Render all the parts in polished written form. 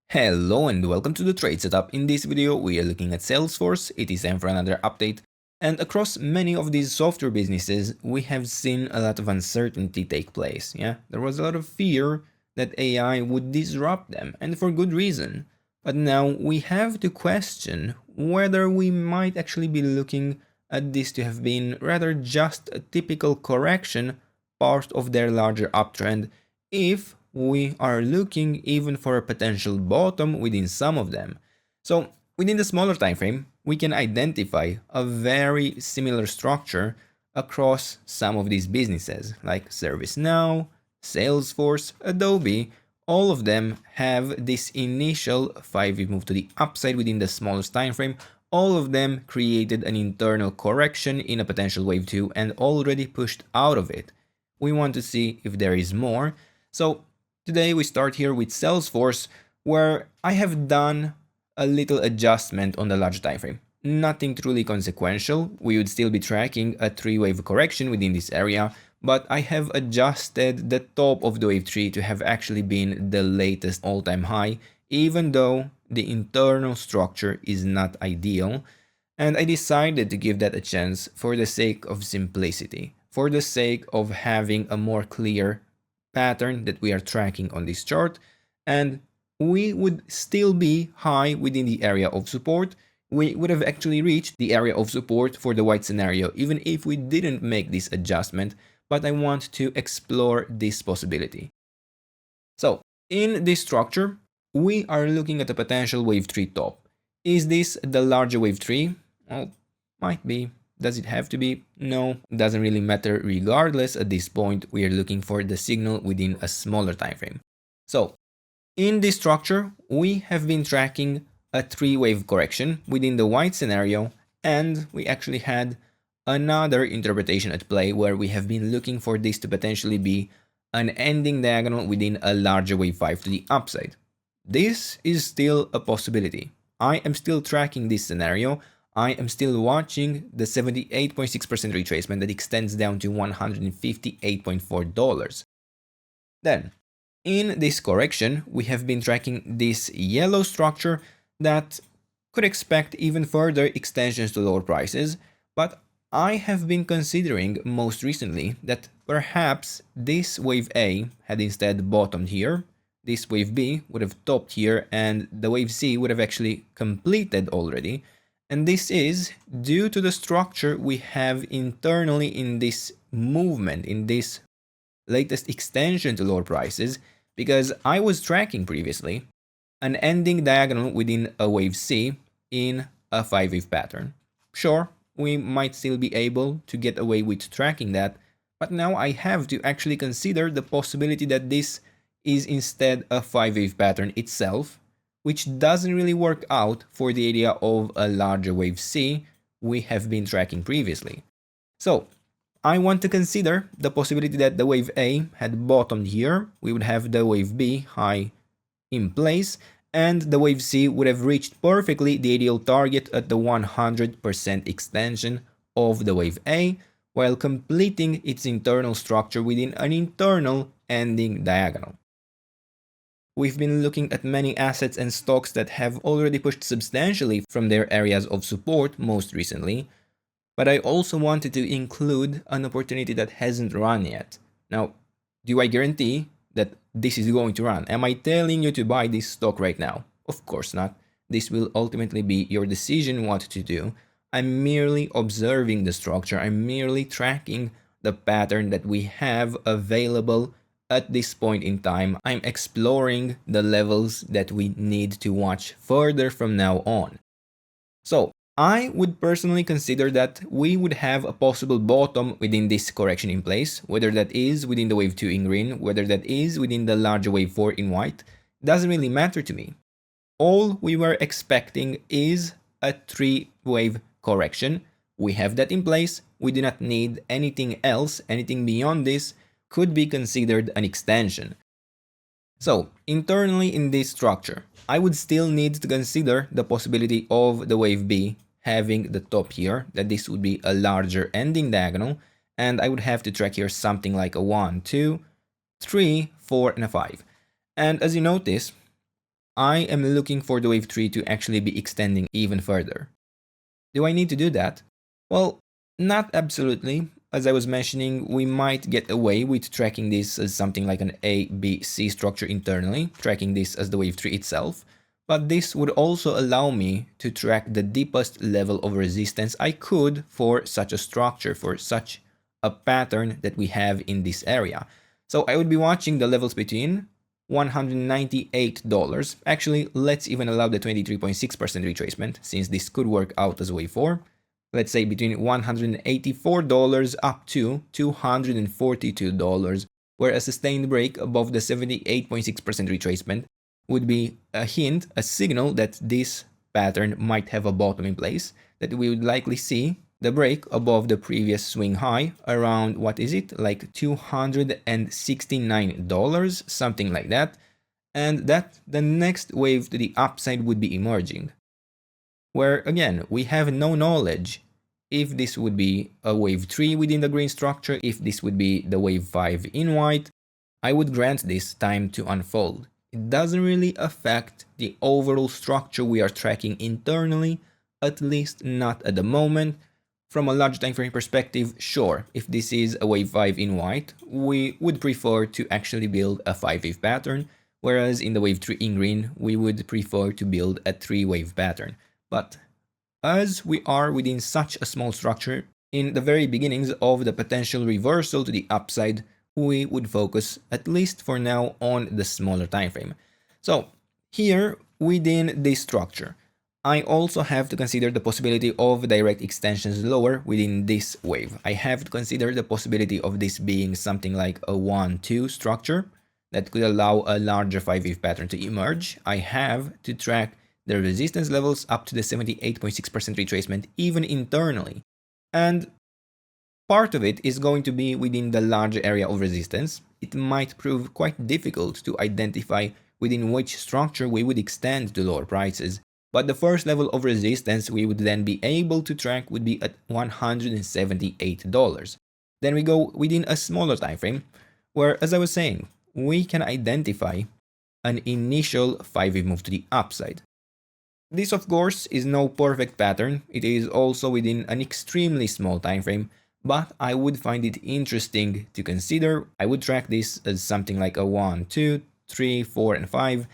Hello and welcome to the trade setup. In this video we are looking at Salesforce. It is time for another update, and across many of these software businesses we have seen a lot of uncertainty take place. There was a lot of fear that AI would disrupt them, and for good reason. But now we have to question whether we might actually be looking at this to have been rather just a typical correction, part of their larger uptrend, if we are looking even for a potential bottom within some of them. So within the smaller time frame, we can identify a very similar structure across some of these businesses like ServiceNow, Salesforce, Adobe. All of them have this initial 5-week move to the upside within the smallest time frame. All of them created an internal correction in a potential wave 2 and already pushed out of it. We want to see if there is more. So today we start here with Salesforce, where I have done a little adjustment on the large time frame. Nothing truly consequential. We would still be tracking a 3-wave correction within this area, but I have adjusted the top of the wave 3 to have actually been the latest all-time high, even though the internal structure is not ideal. And I decided to give that a chance for the sake of simplicity, for the sake of having a more clear pattern that we are tracking on this chart, and we would still be high within the area of support. We would have actually reached the area of support for the white scenario even if we didn't make this adjustment, but I want to explore this possibility. So in this structure, we are looking at a potential wave 3 top. Is this the larger wave 3? Well, might be. Does it have to be? No, doesn't really matter. Regardless, at this point, we are looking for the signal within a smaller time frame. So in this structure, we have been tracking a 3-wave correction within the white scenario, and we actually had another interpretation at play where we have been looking for this to potentially be an ending diagonal within a larger wave 5 to the upside. This is still a possibility. I am still tracking this scenario. I am still watching the 78.6% retracement that extends down to $158.4. Then, in this correction, we have been tracking this yellow structure that could expect even further extensions to lower prices, but I have been considering most recently that perhaps this wave A had instead bottomed here, this wave B would have topped here, and the wave C would have actually completed already. And this is due to the structure we have internally in this movement, in this latest extension to lower prices, because I was tracking previously an ending diagonal within a wave C in a 5-wave pattern. Sure, we might still be able to get away with tracking that, but now I have to actually consider the possibility that this is instead a 5-wave pattern itself, which doesn't really work out for the idea of a larger wave C we have been tracking previously. So I want to consider the possibility that the wave A had bottomed here, we would have the wave B high in place, and the wave C would have reached perfectly the ideal target at the 100% extension of the wave A, while completing its internal structure within an internal ending diagonal. We've been looking at many assets and stocks that have already pushed substantially from their areas of support most recently, but I also wanted to include an opportunity that hasn't run yet. Now, do I guarantee that this is going to run? Am I telling you to buy this stock right now? Of course not. This will ultimately be your decision what to do. I'm merely observing the structure. I'm merely tracking the pattern that we have available at this point in time. I'm exploring the levels that we need to watch further from now on. So I would personally consider that we would have a possible bottom within this correction in place, whether that is within the wave 2 in green, whether that is within the larger wave 4 in white, doesn't really matter to me. All we were expecting is a 3-wave correction. We have that in place. We do not need anything else. Anything beyond this could be considered an extension. So internally in this structure, I would still need to consider the possibility of the wave B having the top here, that this would be a larger ending diagonal, and I would have to track here something like a 1, 2, 3, 4, and a 5. And as you notice, I am looking for the wave 3 to actually be extending even further. Do I need to do that? Well, not absolutely. As I was mentioning, we might get away with tracking this as something like an A, B, C structure internally, tracking this as the wave 3 itself. But this would also allow me to track the deepest level of resistance I could for such a structure, for such a pattern that we have in this area. So I would be watching the levels between $198. Actually, let's even allow the 23.6% retracement, since this could work out as wave 4. Let's say between $184 up to $242, where a sustained break above the 78.6% retracement would be a hint, a signal that this pattern might have a bottom in place, that we would likely see the break above the previous swing high around, what is it, like $269, something like that, and that the next wave to the upside would be emerging. Where again, we have no knowledge if this would be a wave 3 within the green structure, if this would be the wave 5 in white. I would grant this time to unfold. It doesn't really affect the overall structure we are tracking internally, at least not at the moment. From a large time frame perspective, sure, if this is a wave 5 in white, we would prefer to actually build a 5-wave pattern, whereas in the wave 3 in green, we would prefer to build a 3-wave pattern. But as we are within such a small structure, in the very beginnings of the potential reversal to the upside, we would focus, at least for now, on the smaller time frame. So here within this structure, I also have to consider the possibility of direct extensions lower within this wave. I have to consider the possibility of this being something like a 1-2 structure that could allow a larger 5-wave pattern to emerge. I have to track the resistance levels up to the 78.6% retracement even internally. And part of it is going to be within the larger area of resistance. It might prove quite difficult to identify within which structure we would extend to lower prices. But the first level of resistance we would then be able to track would be at $178. Then we go within a smaller time frame, where, as I was saying, we can identify an initial 5-wave move to the upside. This, of course, is no perfect pattern. It is also within an extremely small time frame, but I would find it interesting to consider. I would track this as something like a 1, 2, 3, 4, and 5.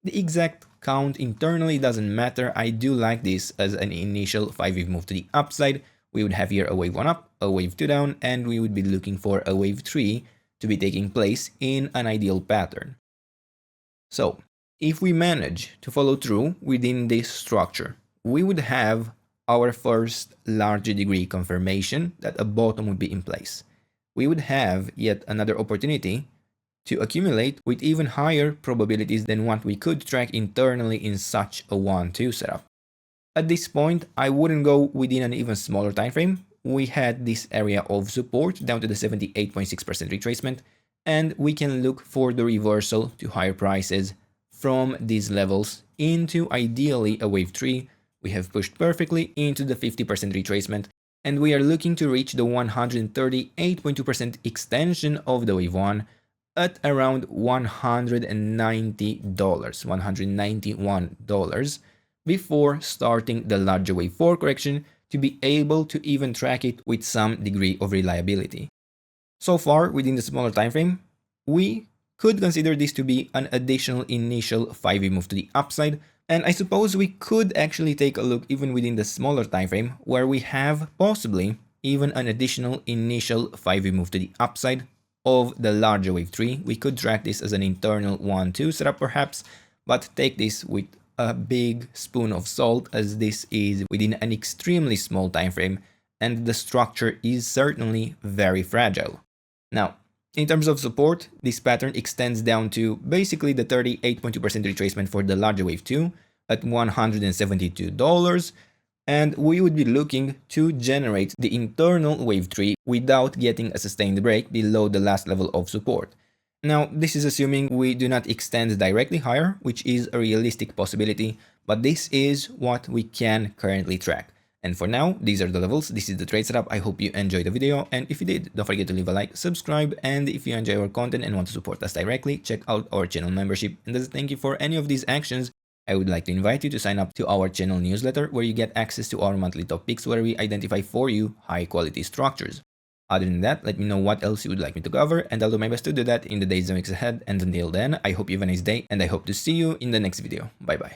The exact count internally doesn't matter. I do like this as an initial 5-wave move to the upside. We would have here a wave 1 up, a wave 2 down, and we would be looking for a wave 3 to be taking place in an ideal pattern. So, if we manage to follow through within this structure, we would have our first larger degree confirmation that a bottom would be in place. We would have yet another opportunity to accumulate with even higher probabilities than what we could track internally in such a 1-2 setup. At this point, I wouldn't go within an even smaller time frame. We had this area of support down to the 78.6% retracement, and we can look for the reversal to higher prices from these levels into ideally a wave 3. We have pushed perfectly into the 50% retracement, and we are looking to reach the 138.2% extension of the wave 1 at around $191 before starting the larger wave 4 correction to be able to even track it with some degree of reliability. So far, within the smaller time frame, we could consider this to be an additional initial 5-wave move to the upside, and I suppose we could actually take a look even within the smaller time frame where we have possibly even an additional initial 5-wave move to the upside of the larger wave 3. We could track this as an internal 1-2 setup perhaps, but take this with a big spoon of salt, as this is within an extremely small time frame and the structure is certainly very fragile. Now, in terms of support, this pattern extends down to basically the 38.2% retracement for the larger wave 2 at $172, and we would be looking to generate the internal wave 3 without getting a sustained break below the last level of support. Now, this is assuming we do not extend directly higher, which is a realistic possibility, but this is what we can currently track. And for now, these are the levels, this is the trade setup. I hope you enjoyed the video, and if you did, don't forget to leave a like, subscribe, and if you enjoy our content and want to support us directly, check out our channel membership. And as a thank you for any of these actions, I would like to invite you to sign up to our channel newsletter, where you get access to our monthly top picks, where we identify for you high quality structures. Other than that, let me know what else you would like me to cover, and I'll do my best to do that in the days and weeks ahead. And until then, I hope you have a nice day, and I hope to see you in the next video. Bye bye.